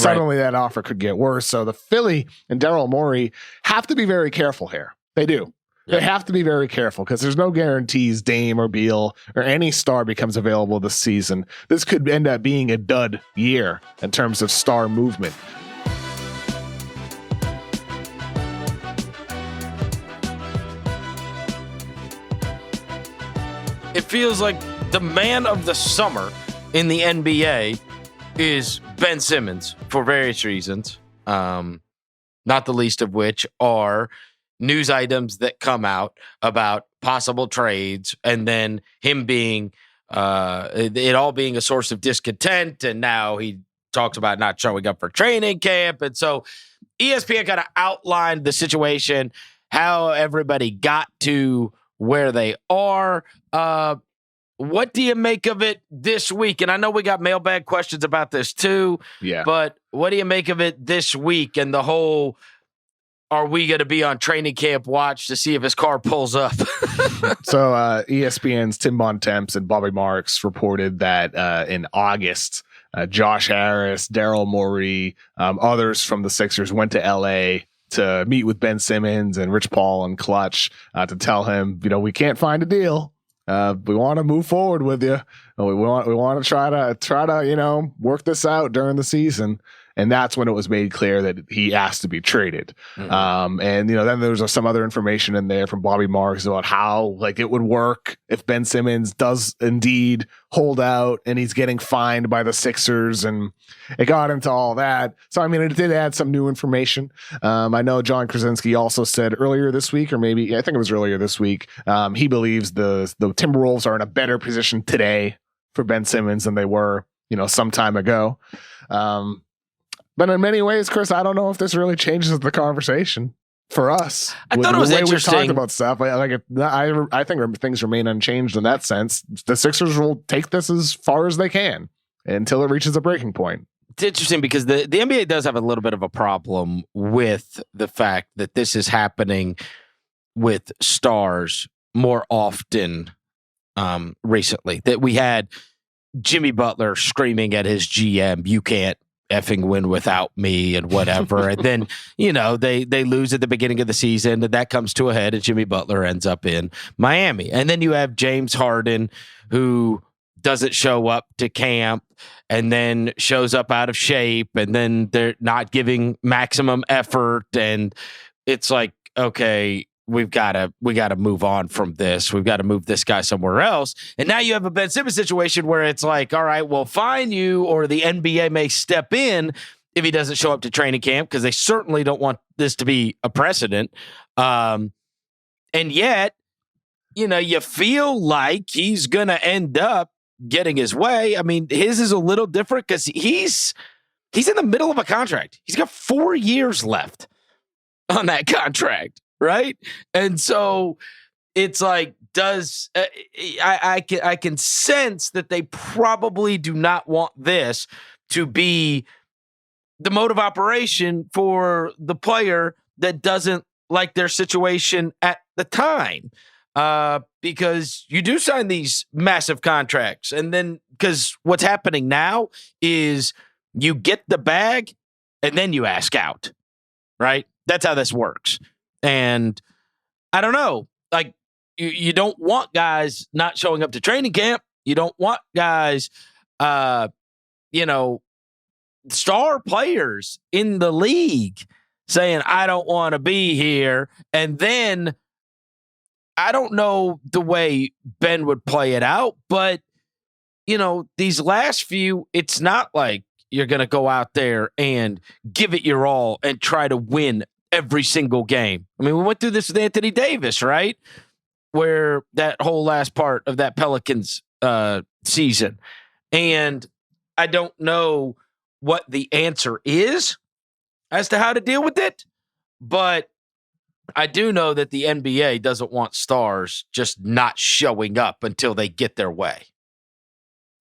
suddenly that offer could get worse. So the Philly and Daryl Morey have to be very careful here. They do. They have to be very careful because there's no guarantees Dame or Beal or any star becomes available this season. This could end up being a dud year in terms of star movement. It feels like the man of the summer in the NBA is Ben Simmons for various reasons, not the least of which are news items that come out about possible trades and then him being it all being a source of discontent, and now he talks about not showing up for training camp. And so ESPN kind of outlined the situation, how everybody got to where they are. What do you make of it this week? And I know we got mailbag questions about this too. Yeah. But what do you make of it this week and the whole, are we going to be on training camp watch to see if his car pulls up? So ESPN's Tim Bontemps and Bobby Marks reported that in August, Josh Harris, Daryl Morey, others from the Sixers went to LA to meet with Ben Simmons and Rich Paul and Clutch to tell him, we can't find a deal. We want to move forward with you. We want to try to work this out during the season. And that's when it was made clear that he asked to be traded. Mm-hmm. And then there's some other information in there from Bobby Marks about how it would work if Ben Simmons does indeed hold out and he's getting fined by the Sixers, and it got into all that. So it did add some new information. I know John Krasinski also said earlier this week, or maybe I think it was earlier this week, he believes the Timberwolves are in a better position today for Ben Simmons than they were some time ago. But in many ways, Chris, I don't know if this really changes the conversation for us. I thought it was interesting. We've talked about stuff. I think things remain unchanged in that sense. The Sixers will take this as far as they can until it reaches a breaking point. It's interesting because the NBA does have a little bit of a problem with the fact that this is happening with stars more often recently. That we had Jimmy Butler screaming at his GM, "You can't effing win without me," and whatever. And then, they lose at the beginning of the season, and that comes to a head, and Jimmy Butler ends up in Miami. And then you have James Harden, who doesn't show up to camp and then shows up out of shape, and then they're not giving maximum effort. And it's like, okay, we got to move on from this. We've got to move this guy somewhere else. And now you have a Ben Simmons situation where it's like, all right, we'll fine you, or the NBA may step in if he doesn't show up to training camp, because they certainly don't want this to be a precedent. And yet, you feel like he's going to end up getting his way. His is a little different because he's in the middle of a contract. He's got 4 years left on that contract. Right. And so it's like, I can sense that they probably do not want this to be the mode of operation for the player that doesn't like their situation at the time. Because you do sign these massive contracts, and then because what's happening now is you get the bag and then you ask out. Right. That's how this works. And I don't know, you don't want guys not showing up to training camp. You don't want guys, star players in the league saying, I don't want to be here. And then I don't know the way Ben would play it out, but, these last few, it's not like you're going to go out there and give it your all and try to win every single game. We went through this with Anthony Davis, right? Where that whole last part of that Pelicans season. And I don't know what the answer is as to how to deal with it, but I do know that the NBA doesn't want stars just not showing up until they get their way.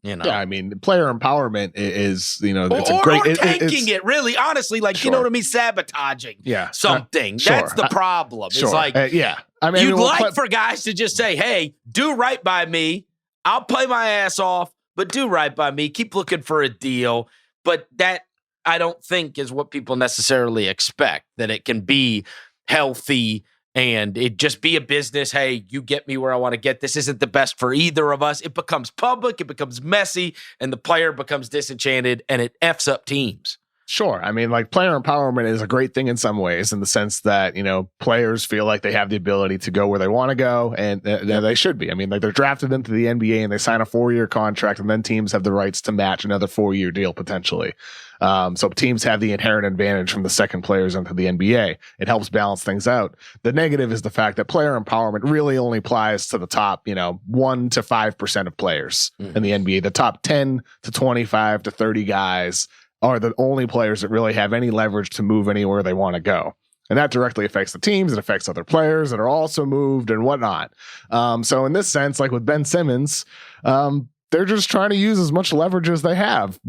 Yeah, player empowerment is, it's or, a great, or tanking it really, honestly, sure. Sabotaging something. Sure. That's the problem. Sure. It's like, you'd for guys to just say, hey, do right by me. I'll play my ass off, but do right by me. Keep looking for a deal. But that I don't think is what people necessarily expect, that it can be healthy and it just be a business. Hey, you get me where I want to get. This isn't the best for either of us. It becomes public, it becomes messy, and the player becomes disenchanted, and it F's up teams. Sure. I mean, like, player empowerment is a great thing in some ways, in the sense that, players feel like they have the ability to go where they want to go, and they should be. I mean, like, they're drafted into the NBA and they sign a 4-year contract, and then teams have the rights to match another 4-year deal potentially. So teams have the inherent advantage from the second players into the NBA. It helps balance things out. The negative is the fact that player empowerment really only applies to the top, 1 to 5% of players in the NBA. The top 10 to 25 to 30 guys are the only players that really have any leverage to move anywhere they want to go. And that directly affects the teams. It affects other players that are also moved and whatnot. So in this sense, like with Ben Simmons, they're just trying to use as much leverage as they have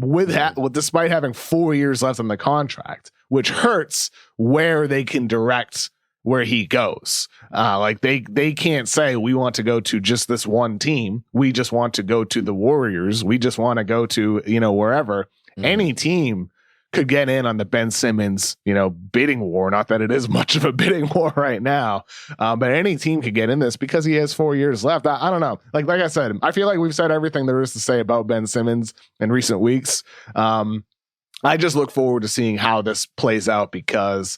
despite having 4 years left on the contract, which hurts where they can direct where he goes. Like they can't say, we want to go to just this one team. We just want to go to the Warriors. We just want to go to, wherever. Any team could get in on the Ben Simmons, bidding war. Not that it is much of a bidding war right now, but any team could get in this because he has 4 years left. I don't know. Like I said, I feel like we've said everything there is to say about Ben Simmons in recent weeks. I just look forward to seeing how this plays out, because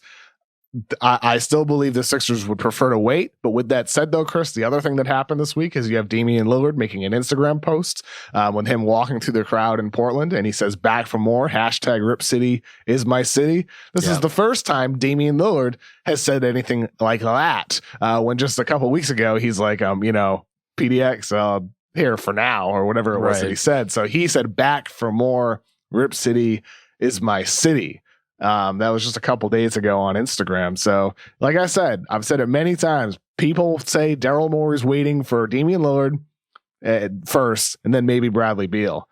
I still believe the Sixers would prefer to wait. But with that said, though, Chris, the other thing that happened this week is you have Damian Lillard making an Instagram post with him walking through the crowd in Portland, and he says, "Back for more, #Rip City is my city." This is the first time Damian Lillard has said anything like that, when just a couple weeks ago he's like, PDX here for now, or whatever it was that he said. So he said, "Back for more, Rip City is my city." That was just a couple days ago on Instagram. So, like I said, I've said it many times. People say Daryl Morey's waiting for Damian Lillard first, and then maybe Bradley Beal.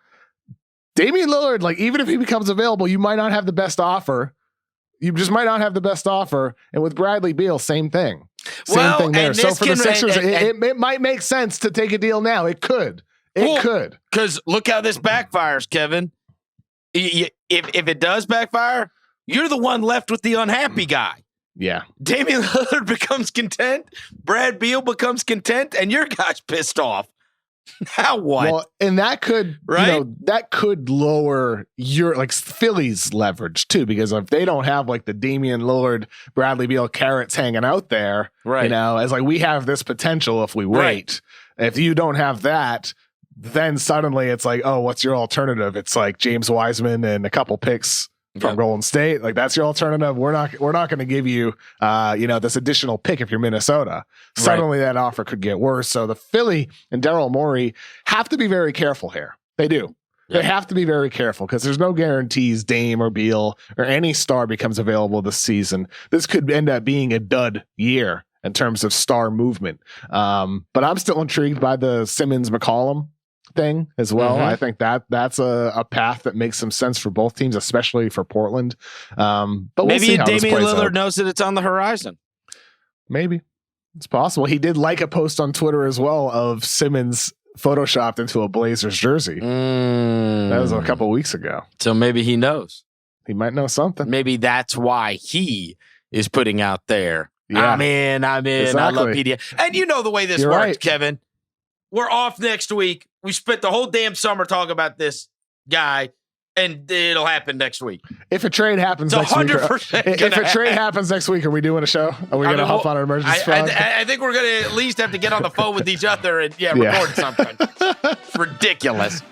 Damian Lillard, like, even if he becomes available, you might not have the best offer. You just might not have the best offer. And with Bradley Beal, same thing. Same thing there. So for the Sixers, it might make sense to take a deal now. It could. It could. Because look how this backfires, Kevin. If it does backfire, you're the one left with the unhappy guy. Yeah. Damian Lillard becomes content. Brad Beal becomes content, and your guy's pissed off. Now what? Well, and that could, that could lower your, like, Philly's leverage too, because if they don't have like the Damian Lillard, Bradley Beal carrots hanging out there, as like, we have this potential if we wait. If you don't have that, then suddenly it's like, oh, what's your alternative? It's like James Wiseman and a couple picks from Golden State. Like, that's your alternative. We're not going to give you this additional pick if you're Minnesota. Suddenly that offer could get worse. So the Philly and Daryl Morey have to be very careful here. They do. They have to be very careful, because there's no guarantees Dame or Beal or any star becomes available this season. This could end up being a dud year in terms of star movement. But I'm still intrigued by the Simmons-McCollum thing as well. I think that's a path that makes some sense for both teams, especially for Portland. But maybe Damian Lillard knows that it's on the horizon. Maybe it's possible. He did like a post on Twitter as well of Simmons photoshopped into a Blazers jersey. That was a couple weeks ago. So maybe he knows. He might know something. Maybe that's why he is putting out there. Yeah. I'm in. Exactly. I love PDA. And you know the way this works, Kevin. We're off next week. We spent the whole damn summer talking about this guy, and it'll happen next week. If a trade happens next week, happens next week, are we doing a show? Are we going to hop on an emergency phone? I think we're going to at least have to get on the phone with each other and record something. It's ridiculous.